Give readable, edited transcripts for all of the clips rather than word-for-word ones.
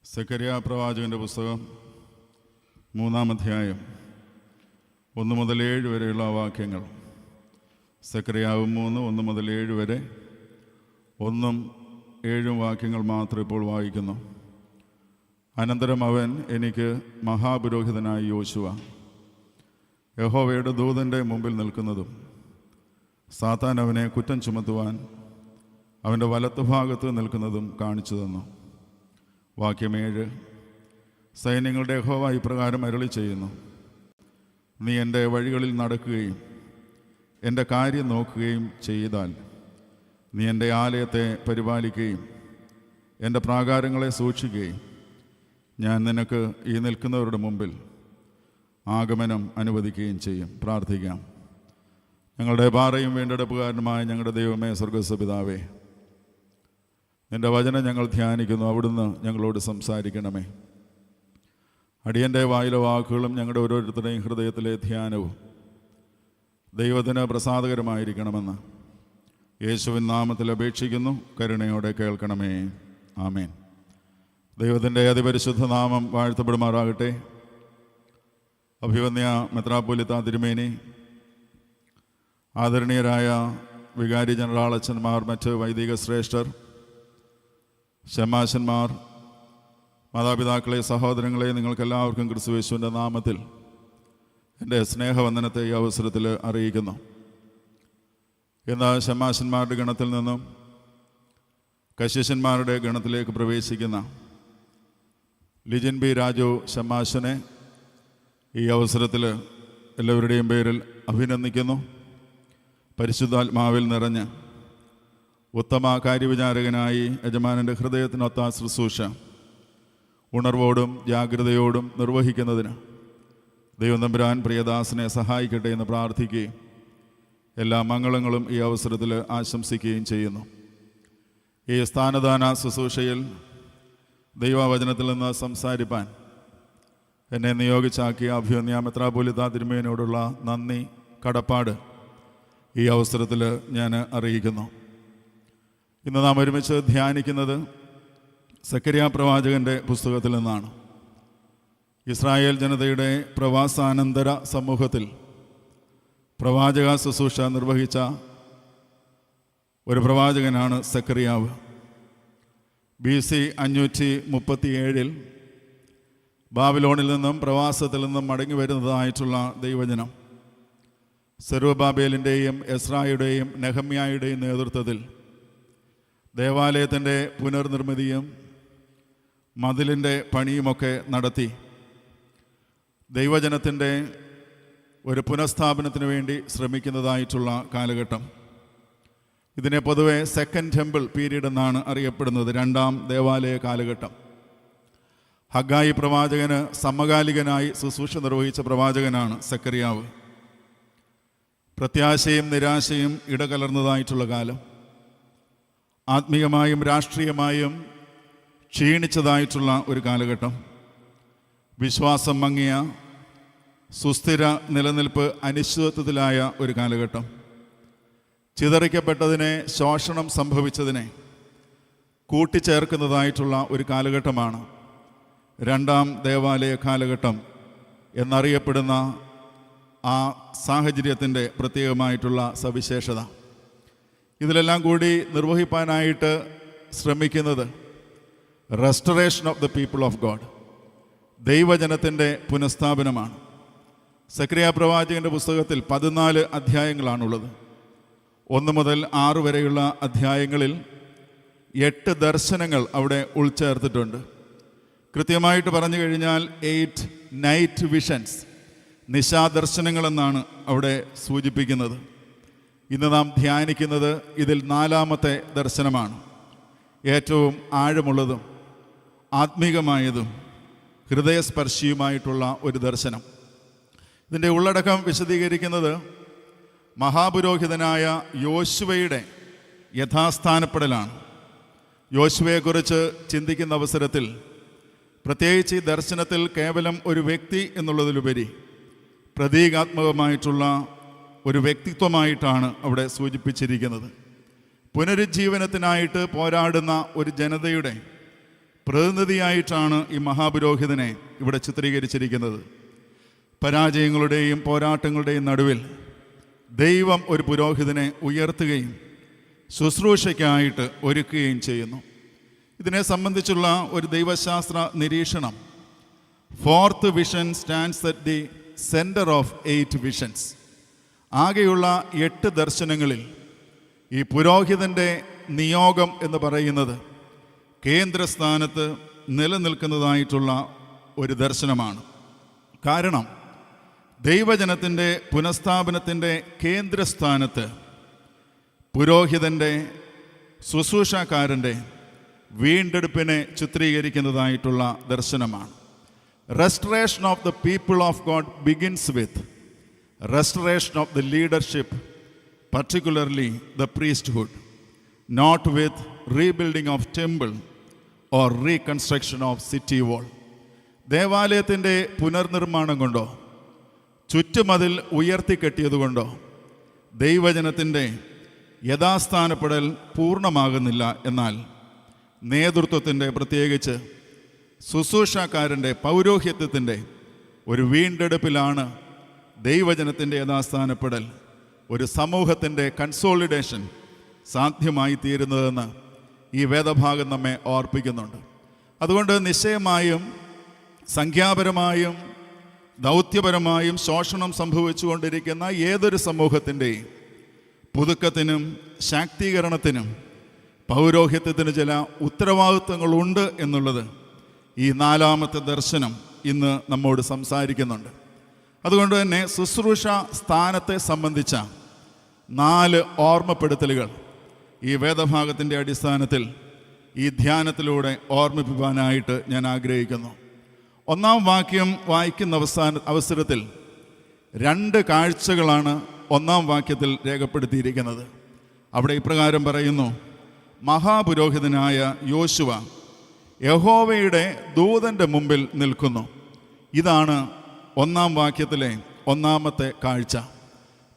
സെക്കറിയാ പ്രവാചകൻ്റെ പുസ്തകം 3-ാം അധ്യായം 1 മുതൽ 7 വരെയുള്ള വാക്യങ്ങൾ. സെക്കറിയാവ് 3, 1 മുതൽ 7 വരെ 1ഉം 7ഉം വാക്യങ്ങൾ മാത്രം ഇപ്പോൾ വായിക്കുന്നു. അനന്തരം അവൻ എനിക്ക് മഹാപുരോഹിതനായ യോശുവ, യഹോവയുടെ ദൂതൻ്റെ മുമ്പിൽ നിൽക്കുന്നതും സാത്താൻ അവനെ കുറ്റം ചുമത്തുവാൻ അവൻ്റെ വലത്തുഭാഗത്ത് നിൽക്കുന്നതും കാണിച്ചു തന്നു. വാക്യം 7. സൈന്യങ്ങളുടെ യഹോവ ഇപ്രകാരം അരുളി ചെയ്യുന്നു: നീ എൻ്റെ വഴികളിൽ നടക്കുകയും എൻ്റെ കാര്യം നോക്കുകയും ചെയ്താൽ, നീ എൻ്റെ ആലയത്തെ പരിപാലിക്കുകയും എൻ്റെ പ്രാകാരങ്ങളെ സൂക്ഷിക്കുകയും ഞാൻ നിനക്ക് ഈ നിൽക്കുന്നവരുടെ മുമ്പിൽ ആഗമനം അനുവദിക്കുകയും ചെയ്യും. പ്രാർത്ഥിക്കാം. ഞങ്ങളുടെ പാറയും വീണ്ടെടുപ്പുകാരനുമായ ഞങ്ങളുടെ ദൈവമേ, സ്വർഗ്ഗസ്ഥപിതാവേ, നിൻ്റെ വചനം ഞങ്ങൾ ധ്യാനിക്കുന്നു. അവിടുന്ന് ഞങ്ങളോട് സംസാരിക്കണമേ. അടിയൻ്റെ വായിലെ വാക്കുകളും ഞങ്ങളുടെ ഓരോരുത്തരുടെയും ഹൃദയത്തിലെ ധ്യാനവും ദൈവത്തിന് പ്രസാദകരമായിരിക്കണമെന്ന് യേശുവിൻ നാമത്തിൽ അപേക്ഷിക്കുന്നു. കരുണയോടെ കേൾക്കണമേ. ആമേൻ. ദൈവത്തിൻ്റെ അതിപരിശുദ്ധ നാമം വാഴ്ത്തപ്പെടുമാറാകട്ടെ. അഭിവന്യ മെത്രാപ്പൊലീത്ത തിരുമേനി, ആദരണീയരായ വികാരി ജനറൽ അച്ഛന്മാർ, മറ്റ് വൈദിക ശ്രേഷ്ഠർ, ശമാശന്മാർ, മാതാപിതാക്കളെ, സഹോദരങ്ങളെ, നിങ്ങൾക്കെല്ലാവർക്കും ക്രിസ്തുയേശുവിൻ്റെ നാമത്തിൽ എൻ്റെ സ്നേഹവന്ദനത്തെ ഈ അവസരത്തിൽ അറിയിക്കുന്നു. ഇന്ന് ശമാശന്മാരുടെ ഗണത്തിൽ നിന്നും കശിശന്മാരുടെ ഗണത്തിലേക്ക് പ്രവേശിക്കുന്ന ലിജിൻ ബി രാജു ശമാശനെ ഈ അവസരത്തിൽ എല്ലാവരുടെയും പേരിൽ അഭിനന്ദിക്കുന്നു. പരിശുദ്ധാത്മാവിൽ നിറഞ്ഞ് ഉത്തമ കാര്യവിചാരകനായി യജമാനൻ്റെ ഹൃദയത്തിനൊത്ത ശുശ്രൂഷ ഉണർവോടും ജാഗ്രതയോടും നിർവഹിക്കുന്നതിന് ദൈവം തമ്പുരാൻ പ്രിയദാസനെ സഹായിക്കട്ടെ എന്ന് പ്രാർത്ഥിക്കുകയും എല്ലാ മംഗളങ്ങളും ഈ അവസരത്തിൽ ആശംസിക്കുകയും ചെയ്യുന്നു. ഈ സ്ഥാനദാന ശുശ്രൂഷയിൽ ദൈവവചനത്തിൽ നിന്ന് സംസാരിപ്പാൻ എന്നെ നിയോഗിച്ചാക്കിയ അഭിവന്യ മെത്രാപ്പൊലീത്ത തിരുമേനിയോടുള്ള നന്ദി, കടപ്പാട് ഈ അവസരത്തിൽ ഞാൻ അറിയിക്കുന്നു. ഇന്ന് നാം ഒരുമിച്ച് ധ്യാനിക്കുന്നത് സെക്കറിയാ പ്രവാചകൻ്റെ പുസ്തകത്തിൽ നിന്നാണ്. ഇസ്രായേൽ ജനതയുടെ പ്രവാസാനന്തര സമൂഹത്തിൽ പ്രവാചക ശുശ്രൂഷ നിർവഹിച്ച ഒരു പ്രവാചകനാണ് സെക്കറിയാവ്. BC 537 ബാബിലോണിൽ നിന്നും പ്രവാസത്തിൽ നിന്നും മടങ്ങി വരുന്നതായിട്ടുള്ള ദൈവജനം സെറുബാബേലിൻ്റെയും എസ്രായുടെയും നെഹമ്യായുടെയും നേതൃത്വത്തിൽ ദേവാലയത്തിൻ്റെ പുനർനിർമ്മിതിയും മതിലിൻ്റെ പണിയുമൊക്കെ നടത്തി ദൈവജനത്തിൻ്റെ ഒരു പുനഃസ്ഥാപനത്തിന് വേണ്ടി ശ്രമിക്കുന്നതായിട്ടുള്ള കാലഘട്ടം. ഇതിനെ പൊതുവെ സെക്കൻഡ് ടെമ്പിൾ പീരീഡ് എന്നാണ് അറിയപ്പെടുന്നത്. 2ാം ദേവാലയ കാലഘട്ടം. ഹഗ്ഗായി പ്രവാചകന് സമകാലികനായി ശുശ്രൂഷ നിർവഹിച്ച പ്രവാചകനാണ് സെക്കറിയാവ്. പ്രത്യാശയും നിരാശയും ഇടകലർന്നതായിട്ടുള്ള കാലം. ആത്മീയമായും രാഷ്ട്രീയമായും ക്ഷീണിച്ചതായിട്ടുള്ള ഒരു കാലഘട്ടം. വിശ്വാസം മങ്ങിയ, സുസ്ഥിര നിലനിൽപ്പ് അനിശ്ചിതത്വത്തിലായ ഒരു കാലഘട്ടം. ചിതറിക്കപ്പെട്ടതിനെ, ശോഷണം സംഭവിച്ചതിനെ കൂട്ടിച്ചേർക്കുന്നതായിട്ടുള്ള ഒരു കാലഘട്ടമാണ് 2ാം ദേവാലയ കാലഘട്ടം എന്നറിയപ്പെടുന്ന ആ സാഹചര്യത്തിൻ്റെ പ്രത്യേകമായിട്ടുള്ള സവിശേഷത. ഇതിലെല്ലാം കൂടി നിർവഹിപ്പാനായിട്ട് ശ്രമിക്കുന്നത് restoration of the people of God, ദൈവജനത്തിൻ്റെ പുനഃസ്ഥാപനമാണ്. സെക്കറിയാ പ്രവാചകൻ്റെ പുസ്തകത്തിൽ 14 അധ്യായങ്ങളാണുള്ളത്. 1 മുതൽ 6 വരെയുള്ള അധ്യായങ്ങളിൽ 8 ദർശനങ്ങൾ അവിടെ ഉൾച്ചേർത്തിട്ടുണ്ട്. കൃത്യമായിട്ട് പറഞ്ഞു കഴിഞ്ഞാൽ 8 നൈറ്റ് വിഷൻസ്, നിശാദർശനങ്ങളെന്നാണ് അവിടെ സൂചിപ്പിക്കുന്നത്. ഇന്ന് നാം ധ്യാനിക്കുന്നത് ഇതിൽ 4ാമത്തെ ദർശനമാണ്. ഏറ്റവും ആഴമുള്ളതും ആത്മീകമായതും ഹൃദയസ്പർശിയുമായിട്ടുള്ള ഒരു ദർശനം. ഇതിൻ്റെ ഉള്ളടക്കം വിശദീകരിക്കുന്നത് മഹാപുരോഹിതനായ യോശുവയുടെ യഥാസ്ഥാനപ്പെടലാണ്. യോശുവയെക്കുറിച്ച് ചിന്തിക്കുന്ന അവസരത്തിൽ, പ്രത്യേകിച്ച് ഈ ദർശനത്തിൽ കേവലം ഒരു വ്യക്തി എന്നുള്ളതിലുപരി പ്രതീകാത്മകമായിട്ടുള്ള ഒരു വ്യക്തിത്വമായിട്ടാണ് അവിടെ സൂചിപ്പിച്ചിരിക്കുന്നത്. പുനരുജ്ജീവനത്തിനായിട്ട് പോരാടുന്ന ഒരു ജനതയുടെ പ്രതിനിധിയായിട്ടാണ് ഈ മഹാപുരോഹിതനെ ഇവിടെ ചിത്രീകരിച്ചിരിക്കുന്നത്. പരാജയങ്ങളുടെയും പോരാട്ടങ്ങളുടെയും നടുവിൽ ദൈവം ഒരു പുരോഹിതനെ ഉയർത്തുകയും ശുശ്രൂഷയ്ക്കായിട്ട് ഒരുക്കുകയും ചെയ്യുന്നു. ഇതിനെ സംബന്ധിച്ചുള്ള ഒരു ദൈവശാസ്ത്ര നിരീക്ഷണം, 4th vision stands at the centre of 8 visions. ആകെയുള്ള 8 ദർശനങ്ങളിൽ ഈ പുരോഹിതൻ്റെ നിയോഗം എന്ന് പറയുന്നത് കേന്ദ്രസ്ഥാനത്ത് നിലനിൽക്കുന്നതായിട്ടുള്ള ഒരു ദർശനമാണ്. കാരണം ദൈവജനത്തിൻ്റെ പുനഃസ്ഥാപനത്തിൻ്റെ കേന്ദ്രസ്ഥാനത്ത് പുരോഹിതൻ്റെ ശുശ്രൂഷക്കാരൻ്റെ വീണ്ടെടുപ്പിനെ ചിത്രീകരിക്കുന്നതായിട്ടുള്ള ദർശനമാണ്. Restoration of the people of God begins with restoration of the leadership, particularly the priesthood, not with rebuilding of temple or reconstruction of city wall. ദേവാലയത്തിൻ്റെ പുനർനിർമ്മാണം കൊണ്ടോ ചുറ്റുമതിൽ ഉയർത്തിക്കെട്ടിയതുകൊണ്ടോ ദൈവജനത്തിൻ്റെ യഥാസ്ഥാനപ്പെടൽ പൂർണ്ണമാകുന്നില്ല. എന്നാൽ നേതൃത്വത്തിൻ്റെ, പ്രത്യേകിച്ച് ശുശ്രൂഷക്കാരൻ്റെ, പൗരോഹിത്യത്തിൻ്റെ ഒരു വീണ്ടെടുപ്പിലാണ് ദൈവജനത്തിൻ്റെ യഥാസ്ഥാനപ്പെടൽ, ഒരു സമൂഹത്തിൻ്റെ കൺസോളിഡേഷൻ സാധ്യമായി തീരുന്നതെന്ന് ഈ വേദഭാഗം നമ്മെ ഓർപ്പിക്കുന്നുണ്ട്. അതുകൊണ്ട് നിശ്ചയമായും സംഖ്യാപരമായും ദൗത്യപരമായും ശോഷണം സംഭവിച്ചുകൊണ്ടിരിക്കുന്ന ഏതൊരു സമൂഹത്തിൻ്റെയും പുതുക്കത്തിനും ശാക്തീകരണത്തിനും പൗരോഹിത്യത്തിന് ചില ഉത്തരവാദിത്വങ്ങളുണ്ട് എന്നുള്ളത് ഈ 4ാമത്തെ ദർശനം ഇന്ന് നമ്മോട് സംസാരിക്കുന്നുണ്ട്. അതുകൊണ്ട് തന്നെ ശുശ്രൂഷ സ്ഥാനത്തെ സംബന്ധിച്ച 4 ഓർമ്മപ്പെടുത്തലുകൾ ഈ വേദഭാഗത്തിൻ്റെ അടിസ്ഥാനത്തിൽ ഈ ധ്യാനത്തിലൂടെ ഓർമ്മിപ്പിക്കാനായിട്ട് ഞാൻ ആഗ്രഹിക്കുന്നു. 1-ാം വാക്യം വായിക്കുന്ന അവസരത്തിൽ 2 കാഴ്ചകളാണ് 1-ാം വാക്യത്തിൽ രേഖപ്പെടുത്തിയിരിക്കുന്നത്. അവിടെ ഇപ്രകാരം പറയുന്നു: മഹാപുരോഹിതനായ യോശുവ യഹോവയുടെ ദൂതൻ്റെ മുമ്പിൽ നിൽക്കുന്നു. ഇതാണ് 1-ാം വാക്യത്തിലെ 1-ാമത്തെ കാഴ്ച.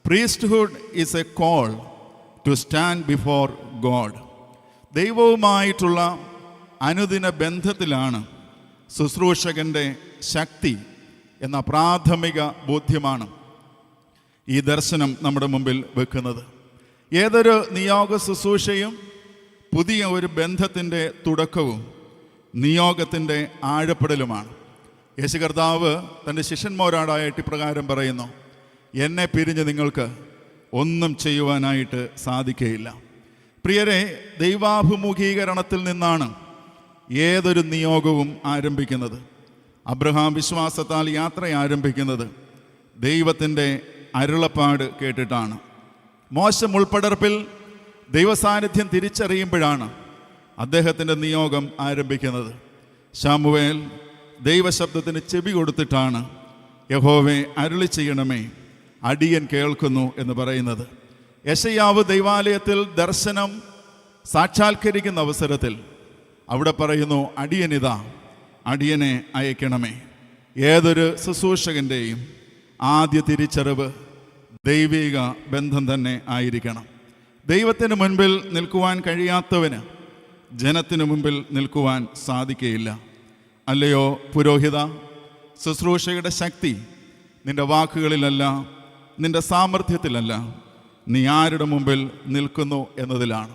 Priesthood is a call to stand before God. ദൈവവുമായിട്ടുള്ള അനുദിന ബന്ധത്തിലാണ് ശുശ്രൂഷകൻ്റെ ശക്തി എന്ന പ്രാഥമിക ബോധ്യമാണ് ഈ ദർശനം നമ്മുടെ മുമ്പിൽ വെക്കുന്നത്. ഏതൊരു നിയോഗ ശുശ്രൂഷയും പുതിയ ഒരു ബന്ധത്തിൻ്റെ തുടക്കവും നിയോഗത്തിൻ്റെ ആഴപ്പെടലുമാണ്. യേശു കർത്താവ് തൻ്റെ ശിഷ്യന്മാരോടായിട്ട് ഇപ്രകാരം പറയുന്നു: എന്നെ പിരിഞ്ഞ് നിങ്ങൾക്ക് ഒന്നും ചെയ്യുവാനായിട്ട് സാധിക്കുകയില്ല. പ്രിയരെ, ദൈവാഭിമുഖീകരണത്തിൽ നിന്നാണ് ഏതൊരു നിയോഗവും ആരംഭിക്കുന്നത്. അബ്രഹാം വിശ്വാസത്താൽ യാത്ര ആരംഭിക്കുന്നത് ദൈവത്തിൻ്റെ അരുളപ്പാട് കേട്ടിട്ടാണ്. മോശ മുൾപ്പടർപ്പിൽ ദൈവസാന്നിധ്യം തിരിച്ചറിയുമ്പോഴാണ് അദ്ദേഹത്തിൻ്റെ നിയോഗം ആരംഭിക്കുന്നത്. ശമൂവേൽ ദൈവശബ്ദത്തിന് ചെവി കൊടുത്തിട്ടാണ് യഹോവേ അരുളി ചെയ്യണമേ, അടിയൻ കേൾക്കുന്നു എന്ന് പറയുന്നത്. യെശയ്യാവ് ദൈവാലയത്തിൽ ദർശനം സാക്ഷാത്കരിക്കുന്ന അവസരത്തിൽ അവിടെ പറയുന്നു: അടിയനിതാ, അടിയനെ അയക്കണമേ. ഏതൊരു ശുശ്രൂഷകൻ്റെയും ആദ്യ തിരിച്ചറിവ് ദൈവിക ബന്ധം തന്നെ ആയിരിക്കണം. ദൈവത്തിന് മുൻപിൽ നിൽക്കുവാൻ കഴിയാത്തവന് ജനത്തിനു മുമ്പിൽ നിൽക്കുവാൻ സാധിക്കുകയില്ല. അല്ലയോ പുരോഹിത, ശുശ്രൂഷയുടെ ശക്തി നിൻ്റെ വാക്കുകളിലല്ല, നിൻ്റെ സാമർഥ്യത്തിലല്ല, നീ ആരുടെ മുമ്പിൽ നിൽക്കുന്നു എന്നതിലാണ്.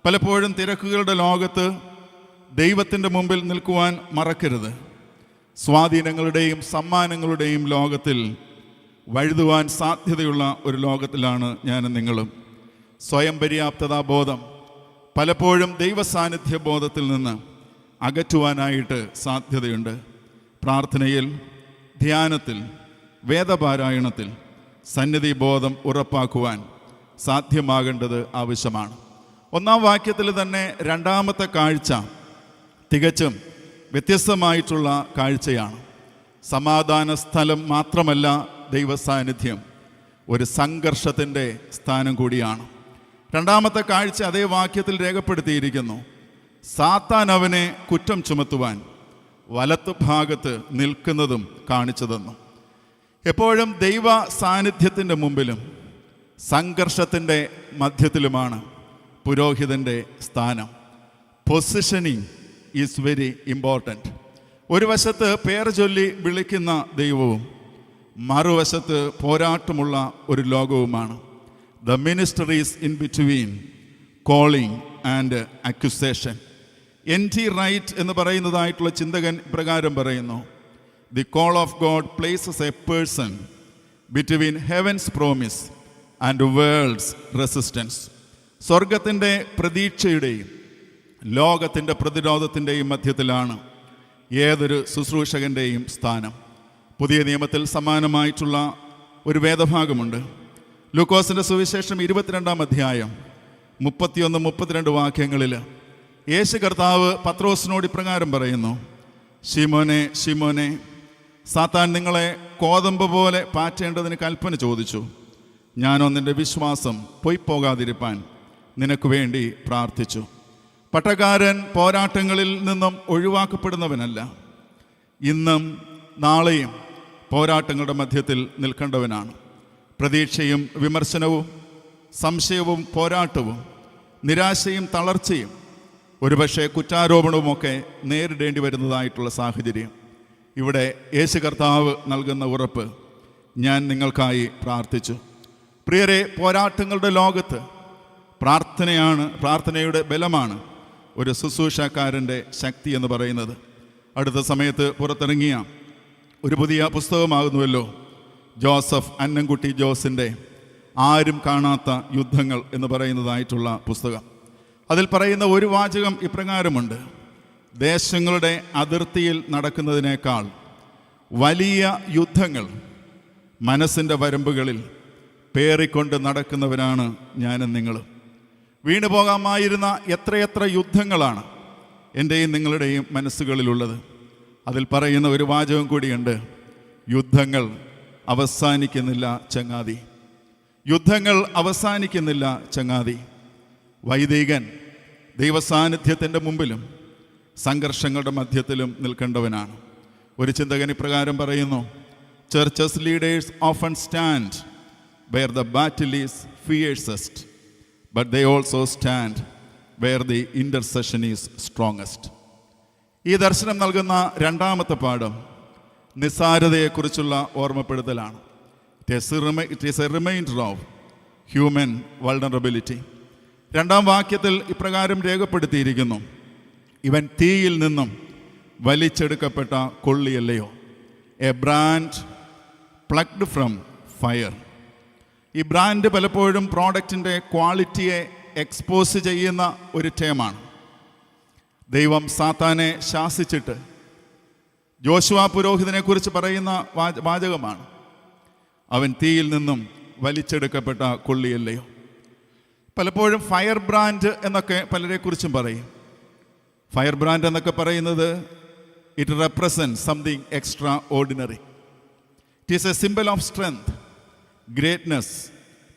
പലപ്പോഴും തിരക്കുകളുടെ ലോകത്ത് ദൈവത്തിൻ്റെ മുമ്പിൽ നിൽക്കുവാൻ മറക്കരുത്. സ്വാധീനങ്ങളുടെയും സമ്മാനങ്ങളുടെയും ലോകത്തിൽ വഴുതുവാൻ സാധ്യതയുള്ള ഒരു ലോകത്തിലാണ് ഞാനും നിങ്ങളും. സ്വയം പര്യാപ്തതാബോധം പലപ്പോഴും ദൈവസാന്നിധ്യ ബോധത്തിൽ നിന്ന് അകറ്റുവാനായിട്ട് സാധ്യതയുണ്ട്. പ്രാർത്ഥനയിൽ, ധ്യാനത്തിൽ, വേദപാരായണത്തിൽ സന്നിധി ബോധം ഉറപ്പാക്കുവാൻ സാധ്യമാകേണ്ടത് ആവശ്യമാണ്. 1-ാം വാക്യത്തിൽ തന്നെ 2-ാമത്തെ കാഴ്ച തികച്ചും വ്യത്യസ്തമായിട്ടുള്ള കാഴ്ചയാണ്. സമാധാന സ്ഥലം മാത്രമല്ല ദൈവസാന്നിധ്യം, ഒരു സംഘർഷത്തിൻ്റെ സ്ഥാനം കൂടിയാണ്. 2-ാമത്തെ കാഴ്ച അതേ വാക്യത്തിൽ രേഖപ്പെടുത്തിയിരിക്കുന്നു: സാത്താൻ അവനെ കുറ്റം ചുമത്തുവാൻ വലത്ത് ഭാഗത്ത് നിൽക്കുന്നതും കാണിച്ചു തന്നു. എപ്പോഴും ദൈവ സാന്നിധ്യത്തിൻ്റെ മുമ്പിലും സംഘർഷത്തിൻ്റെ മധ്യത്തിലുമാണ് പുരോഹിതൻ്റെ സ്ഥാനം. Positioning is very important. ഒരു വശത്ത് പേർ ചൊല്ലി വിളിക്കുന്ന ദൈവവും മറുവശത്ത് പോരാട്ടമുള്ള ഒരു ലോകവുമാണ്. The ministries in between calling and accusation. N.T. Wright എന്ന് പറയുന്നതായിട്ടുള്ള ചിന്തകൻ പ്രകാരം പറയുന്നു, the call of God places a person between heaven's promise and world's resistance. സ്വർഗത്തിൻ്റെ പ്രതീക്ഷയുടെയും ലോകത്തിൻ്റെ പ്രതിരോധത്തിൻ്റെയും മധ്യത്തിലാണ് ഏതൊരു ശുശ്രൂഷകൻ്റെയും സ്ഥാനം. പുതിയ നിയമത്തിൽ സമാനമായിട്ടുള്ള ഒരു വേദഭാഗമുണ്ട്. ലൂക്കോസിൻ്റെ സുവിശേഷം 22-ാം അധ്യായം 31-32 വാക്യങ്ങളിൽ യേശു കർത്താവ് പത്രോസിനോട് ഇപ്രകാരം പറയുന്നു, ശിമോനെ ശിമോനെ, സാത്താൻ നിങ്ങളെ കോതമ്പ് പോലെ പാറ്റേണ്ടതിന് കൽപ്പന ചോദിച്ചു. ഞാനോ നിൻ്റെ വിശ്വാസം പൊയ്പോകാതിരിപ്പാൻ നിനക്ക് വേണ്ടി പ്രാർത്ഥിച്ചു. പട്ടക്കാരൻ പോരാട്ടങ്ങളിൽ നിന്നും ഒഴിവാക്കപ്പെടുന്നവനല്ല, ഇന്നും നാളെയും പോരാട്ടങ്ങളുടെ മധ്യത്തിൽ നിൽക്കേണ്ടവനാണ്. പ്രതീക്ഷയും വിമർശനവും സംശയവും പോരാട്ടവും നിരാശയും തളർച്ചയും ഒരുപക്ഷെ കുറ്റാരോപണവുമൊക്കെ നേരിടേണ്ടി വരുന്നതായിട്ടുള്ള സാഹചര്യം. ഇവിടെ യേശു കർത്താവ് നൽകുന്ന ഉറപ്പ്, ഞാൻ നിങ്ങൾക്കായി പ്രാർത്ഥിച്ചു. പ്രിയരെ, പോരാട്ടങ്ങളുടെ ലോകത്ത് പ്രാർത്ഥനയുടെ ബലമാണ് ഒരു ശുശ്രൂഷക്കാരൻ്റെ ശക്തി എന്ന് പറയുന്നത്. അടുത്ത സമയത്ത് പുറത്തിറങ്ങിയ ഒരു പുതിയ പുസ്തകമാകുന്നുവല്ലോ ജോസഫ് അന്നംകുട്ടി ജോസിൻ്റെ ആരും കാണാത്ത യുദ്ധങ്ങൾ എന്ന് പറയുന്നതായിട്ടുള്ള പുസ്തകം. അതിൽ പറയുന്ന ഒരു വാചകം ഇപ്രകാരമുണ്ട്, ദേശങ്ങളുടെ അതിർത്തിയിൽ നടക്കുന്നതിനേക്കാൾ വലിയ യുദ്ധങ്ങൾ മനസ്സിൻ്റെ വരമ്പുകളിൽ പേറിക്കൊണ്ട് നടക്കുന്നവരാണ് ഞാനും നിങ്ങളും. വീണു പോകാമായിരുന്ന എത്രയെത്ര യുദ്ധങ്ങളാണ് എൻ്റെയും നിങ്ങളുടെയും മനസ്സുകളിലുള്ളത്. അതിൽ പറയുന്ന ഒരു വാചകം കൂടിയുണ്ട്, യുദ്ധങ്ങൾ അവസാനിക്കുന്നില്ല ചങ്ങാതി. യുദ്ധങ്ങൾ അവസാനിക്കുന്നില്ല ചങ്ങാതി. വൈദികൻ ദൈവസാന്നിധ്യത്തിൻ്റെ മുമ്പിലും സംഘർഷങ്ങളുടെ മധ്യത്തിലും നിൽക്കേണ്ടവനാണ്. ഒരു ചിന്തകൻ ഇപ്രകാരം പറയുന്നു, churches leaders often stand where the battle is fiercest, but they also stand where the intercession is strongest. ഈ ദർശനം നൽകുന്ന രണ്ടാമത്തെ പാഠം നിസ്സാരതയെക്കുറിച്ചുള്ള ഓർമ്മപ്പെടുത്തലാണ്. It is a reminder of human vulnerability. രണ്ടാം വാക്യത്തിൽ ഇപ്രകാരം രേഖപ്പെടുത്തിയിരിക്കുന്നു, ഇവൻ തീയിൽ നിന്നും വലിച്ചെടുക്കപ്പെട്ട കൊള്ളിയല്ലയോ, a brand plucked from fire. ഈ ബ്രാൻഡ് പലപ്പോഴും പ്രോഡക്റ്റിൻ്റെ ക്വാളിറ്റിയെ എക്സ്പോസ് ചെയ്യുന്ന ഒരു ടേമാണ്. ദൈവം സാത്താനെ ശാസിച്ചിട്ട് യോശുവ പുരോഹിതനെക്കുറിച്ച് പറയുന്ന വാചകമാണ്, അവൻ തീയിൽ നിന്നും വലിച്ചെടുക്കപ്പെട്ട കൊള്ളിയല്ലയോ. പലപ്പോഴും ഫയർ ബ്രാൻഡ് എന്നൊക്കെ പലരെക്കുറിച്ചും പറയും. ഫയർ ബ്രാൻഡ് എന്നൊക്കെ പറയുന്നത് it represent something extra ordinary. It is A symbol of strength, greatness,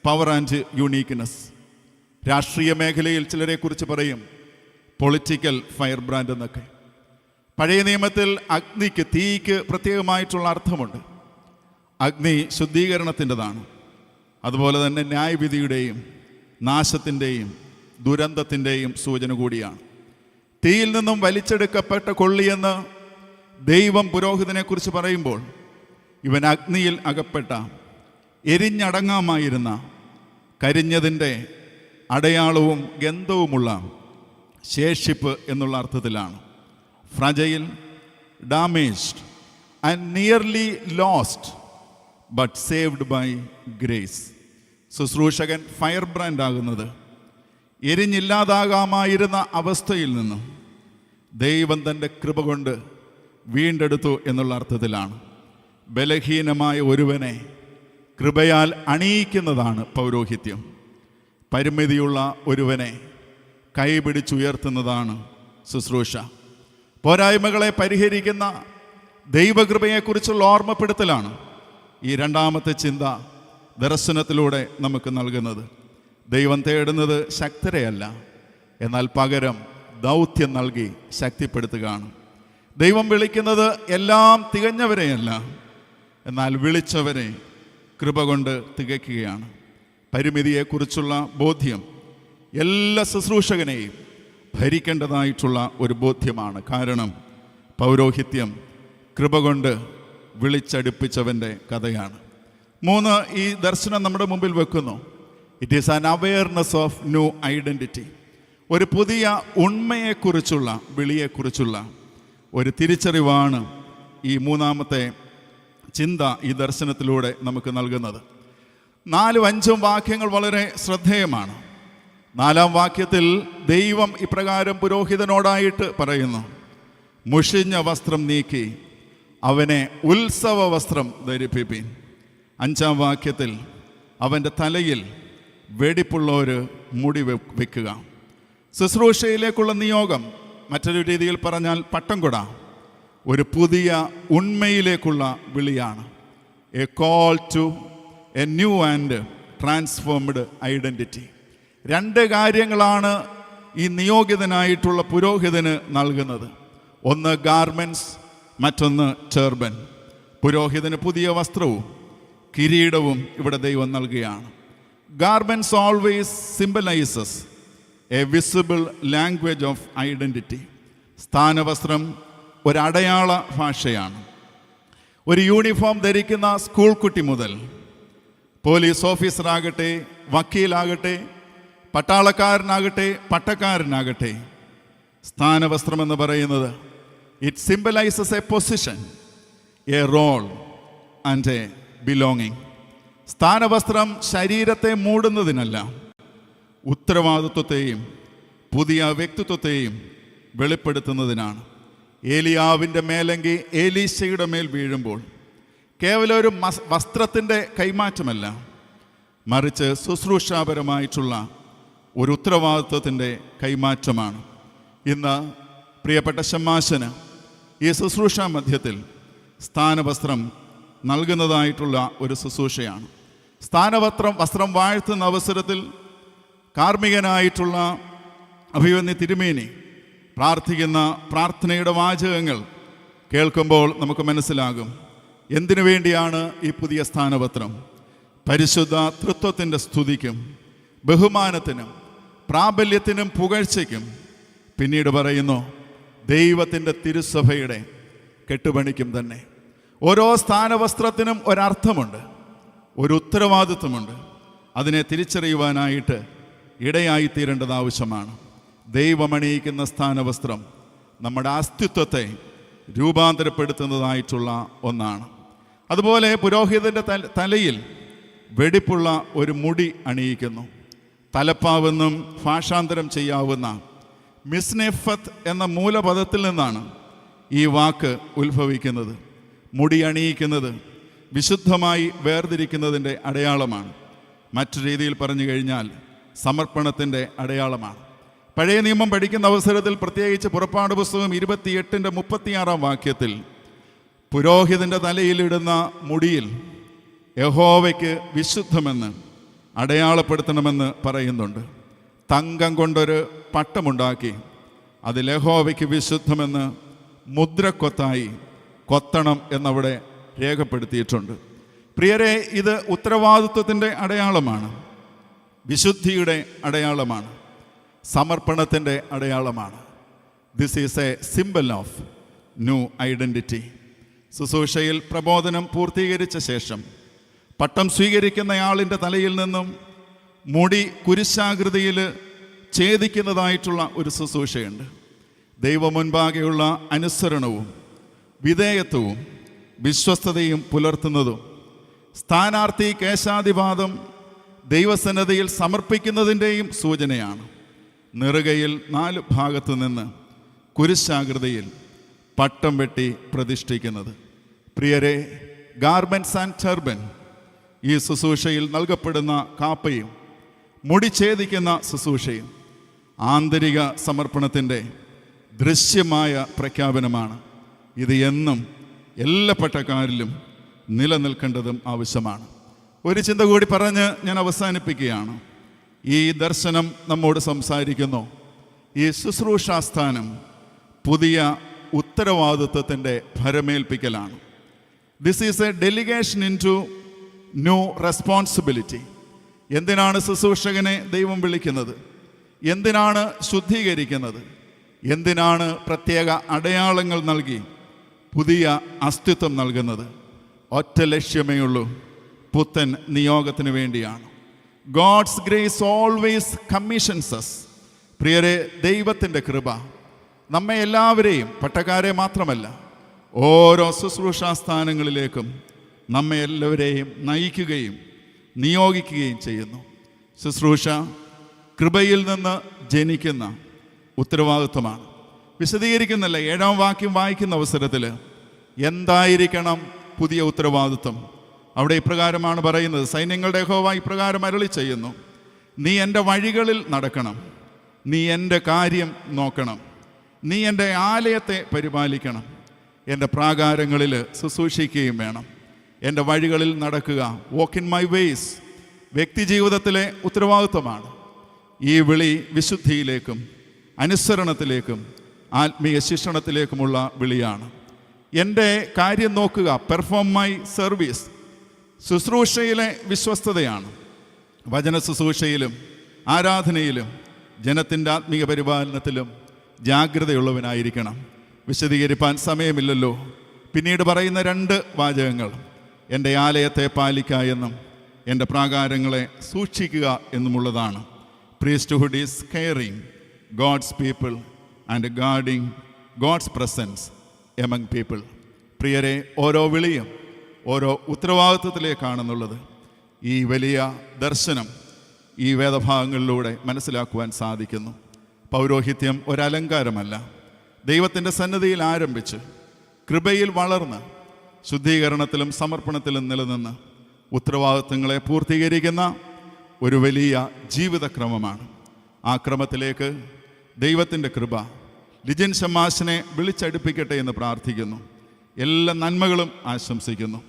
power and uniqueness. രാഷ്ട്രീയ മേഖലയിൽ ചിലരെക്കുറിച്ച് പറയും പൊളിറ്റിക്കൽ ഫയർ ബ്രാൻഡ് എന്നൊക്കെ. പഴയ നിയമത്തിൽ അഗ്നിക്ക്, തീയ്ക്ക് പ്രത്യേകമായിട്ടുള്ള അർത്ഥമുണ്ട്. അഗ്നി ശുദ്ധീകരണത്തിൻ്റെതാണ്. അതുപോലെ തന്നെ ന്യായവിധിയുടെയും നാശത്തിൻ്റെയും ദുരന്തത്തിൻ്റെയും സൂചന കൂടിയാണ്. തീയിൽ നിന്നും വലിച്ചെടുക്കപ്പെട്ട കൊള്ളിയെന്ന് ദൈവം പുരോഹിതനെക്കുറിച്ച് പറയുമ്പോൾ ഇവൻ അഗ്നിയിൽ അകപ്പെട്ട എരിഞ്ഞടങ്ങാമായിരുന്ന കരിഞ്ഞതിൻ്റെ അടയാളവും ഗന്ധവുമുള്ള ശേഷിപ്പ് എന്നുള്ള അർത്ഥത്തിലാണ്. Fragile, damaged and nearly lost but saved by grace. ശുശ്രൂഷകൻ ഫയർ ബ്രാൻഡ് ആകുന്നത് എരിഞ്ഞില്ലാതാകാമായിരുന്ന അവസ്ഥയിൽ നിന്നും ദൈവം തൻ്റെ കൃപ കൊണ്ട് വീണ്ടെടുത്തു എന്നുള്ള അർത്ഥത്തിലാണ്. ബലഹീനമായ ഒരുവനെ കൃപയാൽ അണിയിക്കുന്നതാണ് പൗരോഹിത്യം. പരിമിതിയുള്ള ഒരുവനെ കൈപിടിച്ചുയർത്തുന്നതാണ് ശുശ്രൂഷ. പോരായ്മകളെ പരിഹരിക്കുന്ന ദൈവകൃപയെക്കുറിച്ചുള്ള ഓർമ്മപ്പെടുത്തലാണ് ഈ രണ്ടാമത്തെ ചിന്ത ദർശനത്തിലൂടെ നമുക്ക് നൽകുന്നത്. ദൈവം തേടുന്നത് ശക്തരെയല്ല, എന്നാൽ പകരം ദൗത്യം നൽകി ശക്തിപ്പെടുത്തുകയാണ്. ദൈവം വിളിക്കുന്നത് എല്ലാം തികഞ്ഞവരെയല്ല, എന്നാൽ വിളിച്ചവരെ കൃപ കൊണ്ട് തികയ്ക്കുകയാണ്. പരിമിതിയെക്കുറിച്ചുള്ള ബോധ്യം എല്ലാ ശുശ്രൂഷകനെയും ഭരിക്കേണ്ടതായിട്ടുള്ള ഒരു ബോധ്യമാണ്. കാരണം പൗരോഹിത്യം കൃപ കൊണ്ട് വിളിച്ചടുപ്പിച്ചവൻ്റെ കഥയാണ്. 3, ഈ ദർശനം നമ്മുടെ മുമ്പിൽ വെക്കുന്നു. It is an awareness of new identity. ഒരു പുതിയ ഉണ്മയെക്കുറിച്ചുള്ള, വിളിയെക്കുറിച്ചുള്ള ഒരു തിരിച്ചറിവാണ് ഈ 3-ാമത്തെ ചിന്ത ഈ ദർശനത്തിലൂടെ നമുക്ക് നൽകുന്നത്. 4-5 വാക്യങ്ങൾ വളരെ ശ്രദ്ധേയമാണ്. 4-ാം വാക്യത്തിൽ ദൈവം ഇപ്രകാരം പുരോഹിതനോടായിട്ട് പറയുന്നു, മുഷിഞ്ഞ വസ്ത്രം നീക്കി അവനെ ഉത്സവ വസ്ത്രം ധരിപ്പിപ്പീൻ. 5-ാം വാക്യത്തിൽ അവൻ്റെ തലയിൽ വെടിപ്പുള്ള ഒരു മുടി വെക്കുക. ശുശ്രൂഷയിലേക്കുള്ള നിയോഗം, മറ്റൊരു രീതിയിൽ പറഞ്ഞാൽ പട്ടം കൊട, ഒരു പുതിയ ഉണ്മയിലേക്കുള്ള വിളിയാണ്. A call to a new and transformed identity. 2 കാര്യങ്ങളാണ് ഈ നിയോഗിതനായിട്ടുള്ള പുരോഹിതന് നൽകുന്നത്. ഒന്ന് ഗാർമെൻറ്റ്സ്, മറ്റൊന്ന് ടർബൻ. പുരോഹിതന് പുതിയ വസ്ത്രവും കിരീടവും ഇവിടെ ദൈവം നൽകുകയാണ്. Garments always symbolises a visible language of identity. സ്ഥാനവസ്ത്രം ഒരടയാള ഭാഷയാണ്. ഒരു യൂണിഫോം ധരിക്കുന്ന സ്കൂൾ കുട്ടി മുതൽ പോലീസ് ഓഫീസറാകട്ടെ, വക്കീലാകട്ടെ, പട്ടാളക്കാരനാകട്ടെ, പട്ടക്കാരനാകട്ടെ, സ്ഥാനവസ്ത്രമെന്ന് പറയുന്നത് it symbolises a position, a role and a belonging. സ്ഥാനവസ്ത്രം ശരീരത്തെ മൂടുന്നതിനല്ല, ഉത്തരവാദിത്വത്തെയും പുതിയ വ്യക്തിത്വത്തെയും വെളിപ്പെടുത്തുന്നതിനാണ്. ഏലിയാവിൻ്റെ മേലെങ്കിൽ ഏലീശയുടെ മേൽ വീഴുമ്പോൾ കേവലം ഒരു വസ്ത്രത്തിൻ്റെ കൈമാറ്റമല്ല, മറിച്ച് ശുശ്രൂഷാപരമായിട്ടുള്ള ഒരു ഉത്തരവാദിത്വത്തിൻ്റെ കൈമാറ്റമാണ്. ഇന്ന് പ്രിയപ്പെട്ട ശമ്മാശന് ഈ ശുശ്രൂഷാ മധ്യത്തിൽ സ്ഥാനവസ്ത്രം നൽകുന്നതായിട്ടുള്ള ഒരു ശുശ്രൂഷയാണ്. വസ്ത്രം വാഴ്ത്തുന്ന അവസരത്തിൽ കാർമ്മികനായിട്ടുള്ള അഭിവന്യ തിരുമേനി പ്രാർത്ഥിക്കുന്ന പ്രാർത്ഥനയുടെ വാചകങ്ങൾ കേൾക്കുമ്പോൾ നമുക്ക് മനസ്സിലാകും എന്തിനു വേണ്ടിയാണ് ഈ പുതിയ സ്ഥാനപത്രം. പരിശുദ്ധ തൃത്വത്തിൻ്റെ സ്തുതിക്കും ബഹുമാനത്തിനും പ്രാബല്യത്തിനും പുകഴ്ചയ്ക്കും, പിന്നീട് പറയുന്നു ദൈവത്തിൻ്റെ തിരുസഭയുടെ കെട്ടുപണിക്കും തന്നെ. ഓരോ സ്ഥാനവസ്ത്രത്തിനും ഒരർത്ഥമുണ്ട്, ഒരു ഉത്തരവാദിത്വമുണ്ട്. അതിനെ തിരിച്ചറിയുവാനായിട്ട് ഇടയായിത്തീരേണ്ടത് ആവശ്യമാണ്. ദൈവമണിയിക്കുന്ന സ്ഥാനവസ്ത്രം നമ്മുടെ അസ്തിത്വത്തെ രൂപാന്തരപ്പെടുത്തുന്നതായിട്ടുള്ള ഒന്നാണ്. അതുപോലെ പുരോഹിതൻ്റെ തലയിൽ വെടിപ്പുള്ള ഒരു മുടി അണിയിക്കുന്നു. തലപ്പാവെന്നും ഭാഷാന്തരം ചെയ്യാവുന്ന മിസ്നെഫത്ത് എന്ന മൂലപദത്തിൽ നിന്നാണ് ഈ വാക്ക് ഉത്ഭവിക്കുന്നത്. മുടി അണിയിക്കുന്നത് വിശുദ്ധമായി വേർതിരിക്കുന്നതിൻ്റെ അടയാളമാണ്. മറ്റു രീതിയിൽ പറഞ്ഞു കഴിഞ്ഞാൽ സമർപ്പണത്തിൻ്റെ അടയാളമാണ്. പഴയ നിയമം പഠിക്കുന്ന അവസരത്തിൽ, പ്രത്യേകിച്ച് പുറപ്പാട് പുസ്തകം 28-36 വാക്യത്തിൽ പുരോഹിതൻ്റെ തലയിലിടുന്ന മുടിയിൽ യഹോവയ്ക്ക് വിശുദ്ധമെന്ന് അടയാളപ്പെടുത്തണമെന്ന് പറയുന്നുണ്ട്. തങ്കം കൊണ്ടൊരു പട്ടമുണ്ടാക്കി അതിൽ യഹോവയ്ക്ക് വിശുദ്ധമെന്ന് മുദ്രക്കൊത്തായി കൊത്തണം എന്നവിടെ രേഖപ്പെടുത്തിയിട്ടുണ്ട്. പ്രിയരെ, ഇത് ഉത്തരവാദിത്വത്തിൻ്റെ അടയാളമാണ്, വിശുദ്ധിയുടെ അടയാളമാണ്, സമർപ്പണത്തിൻ്റെ അടയാളമാണ്. This is A symbol of new identity. ശുശ്രൂഷയിൽ പ്രബോധനം പൂർത്തീകരിച്ച ശേഷം പട്ടം സ്വീകരിക്കുന്നയാളിൻ്റെ തലയിൽ നിന്നും മുടി കുരിശാകൃതിയിൽ ഛേദിക്കുന്നതായിട്ടുള്ള ഒരു ശുശ്രൂഷയുണ്ട്. ദൈവമുൻപാകെയുള്ള അനുസരണവും വിധേയത്വവും വിശ്വസ്തതയും പുലർത്തുന്നതും സ്ഥാനാർത്ഥി കേശാദിപാദം ദൈവസന്നദ്ധയിൽ സമർപ്പിക്കുന്നതിൻ്റെയും സൂചനയാണ്. നെറുകയിൽ 4 ഭാഗത്തു നിന്ന് കുരിശാകൃതിയിൽ പട്ടം വെട്ടി പ്രതിഷ്ഠിക്കുന്നത്. പ്രിയരെ, ഗാർമെൻറ്റ്സ് ആൻഡ് ടർബൻ ഈ ശുശ്രൂഷയിൽ നൽകപ്പെടുന്ന കാപ്പയും മുടി ഛേദിക്കുന്ന ശുശ്രൂഷയും ആന്തരിക സമർപ്പണത്തിൻ്റെ ദൃശ്യമായ പ്രഖ്യാപനമാണ്. ഇത് എന്നും എല്ലാ പട്ടക്കാരിലും നിലനിൽക്കേണ്ടതും ആവശ്യമാണ്. ഒരു ചിന്ത കൂടി പറഞ്ഞ് ഞാൻ അവസാനിപ്പിക്കുകയാണ്. ഈ ദർശനം നമ്മോട് സംസാരിക്കുന്നു. ഈ ശുശ്രൂഷാസ്ഥാനം പുതിയ ഉത്തരവാദിത്വത്തിൻ്റെ ഭരമേൽപ്പിക്കലാണ്. This is a delegation into new responsibility. എന്തിനാണ് ശുശ്രൂഷകനെ ദൈവം വിളിക്കുന്നത്? എന്തിനാണ് ശുദ്ധീകരിക്കുന്നത്? എന്തിനാണ് പ്രത്യേക അടയാളങ്ങൾ നൽകി പുതിയ അസ്തിത്വം നൽകുന്നത്? ഒറ്റ ലക്ഷ്യമേ ഉള്ളൂ, പുത്തൻ നിയോഗത്തിന് വേണ്ടിയാണ്. God's grace always commissions us. പ്രിയരെ, ദൈവത്തിൻ്റെ കൃപ നമ്മെ എല്ലാവരെയും, പട്ടക്കാരെ മാത്രമല്ല, ഓരോ ശുശ്രൂഷാസ്ഥാനങ്ങളിലേക്കും നമ്മെ എല്ലാവരെയും നയിക്കുകയും നിയോഗിക്കുകയും ചെയ്യുന്നു. ശുശ്രൂഷ കൃപയിൽ നിന്ന് ജനിക്കുന്ന ഉത്തരവാദിത്വമാണ്. വിശദീകരിക്കുന്നില്ല. 7-ാം വാക്യം വായിക്കുന്ന അവസരത്തിൽ എന്തായിരിക്കണം പുതിയ ഉത്തരവാദിത്വം? അവിടെ ഇപ്രകാരമാണ് പറയുന്നത്. സൈന്യങ്ങളുടെ യഹോവ ഇപ്രകാരം അരുളി ചെയ്യുന്നു, നീ എൻ്റെ വഴികളിൽ നടക്കണം, നീ എൻ്റെ കാര്യം നോക്കണം, നീ എൻ്റെ ആലയത്തെ പരിപാലിക്കണം, എൻ്റെ പ്രാകാരങ്ങളിൽ ശുശ്രൂഷിക്കുകയും വേണം. എൻ്റെ വഴികളിൽ നടക്കുക, വാക്ക് ഇൻ മൈ വേസ്, വ്യക്തി ജീവിതത്തിലെ ഉത്തരവാദിത്വമാണ്. ഈ വിളി വിശുദ്ധിയിലേക്കും അനുസരണത്തിലേക്കും ആത്മീയ ശിക്ഷണത്തിലേക്കുമുള്ള വിളിയാണ്. എൻ്റെ കാര്യം നോക്കുക, പെർഫോം മൈ സർവീസ്, ശുശ്രൂഷയിലെ വിശ്വസ്തതയാണ്. വചന ശുശ്രൂഷയിലും ആരാധനയിലും ജനത്തിൻ്റെ ആത്മീയ പരിപാലനത്തിലും ജാഗ്രതയുള്ളവനായിരിക്കണം. വിശദീകരിപ്പാൻ സമയമില്ലല്ലോ. പിന്നീട് പറയുന്ന 2 വാചകങ്ങൾ, എൻ്റെ ആലയത്തെ പാലിക്കുക എന്നും എൻ്റെ പ്രാകാരങ്ങളെ സൂക്ഷിക്കുക എന്നുമുള്ളതാണ്. Priesthood is caring God's people and guarding God's presence among people. പ്രിയരെ, ഓരോ വിളിയും ഓരോ ഉത്തരവാദിത്വത്തിലേക്കാണെന്നുള്ളത് ഈ വലിയ ദർശനം ഈ വേദഭാഗങ്ങളിലൂടെ മനസ്സിലാക്കുവാൻ സാധിക്കുന്നു. പൗരോഹിത്യം ഒരലങ്കാരമല്ല. ദൈവത്തിൻ്റെ സന്നിധിയിൽ ആരംഭിച്ച് കൃപയിൽ വളർന്ന് ശുദ്ധീകരണത്തിലും സമർപ്പണത്തിലും നിലനിന്ന് ഉത്തരവാദിത്വങ്ങളെ പൂർത്തീകരിക്കുന്ന ഒരു വലിയ ജീവിതക്രമമാണ്. ആ ക്രമത്തിലേക്ക് ദൈവത്തിൻ്റെ കൃപ ലിജിൻ ഷമ്മാശിനെ വിളിച്ചടുപ്പിക്കട്ടെ എന്ന് പ്രാർത്ഥിക്കുന്നു. എല്ലാ നന്മകളും ആശംസിക്കുന്നു.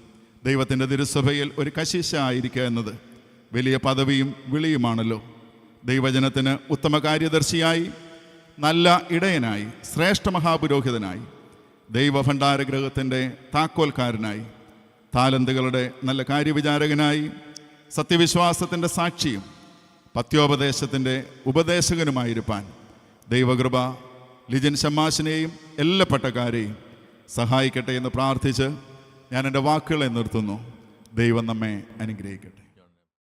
ദൈവത്തിൻ്റെ തിരുസഭയിൽ ഒരു കശീശ ആയിരിക്കുക എന്നത് വലിയ പദവിയും വിളിയുമാണല്ലോ. ദൈവജനത്തിന് ഉത്തമ കാര്യദർശിയായി, നല്ല ഇടയനായി, ശ്രേഷ്ഠ മഹാപുരോഹിതനായി, ദൈവഭണ്ഡാരഗ്രഹത്തിൻ്റെ താക്കോൽക്കാരനായി, താലന്തുകളുടെ നല്ല കാര്യവിചാരകനായി, സത്യവിശ്വാസത്തിൻ്റെ സാക്ഷിയും പത്യോപദേശത്തിൻ്റെ ഉപദേശകനുമായിരിക്കാൻ ദൈവകൃപ ലിജിൻ ഷമ്മാശിനെയും എല്ലാ പട്ടക്കാരെയും സഹായിക്കട്ടെ എന്ന് പ്രാർത്ഥിച്ച് ഞാൻ എൻ്റെ വാക്കുകളെ നിർത്തുന്നു. ദൈവം നമ്മെ അനുഗ്രഹിക്കട്ടെ.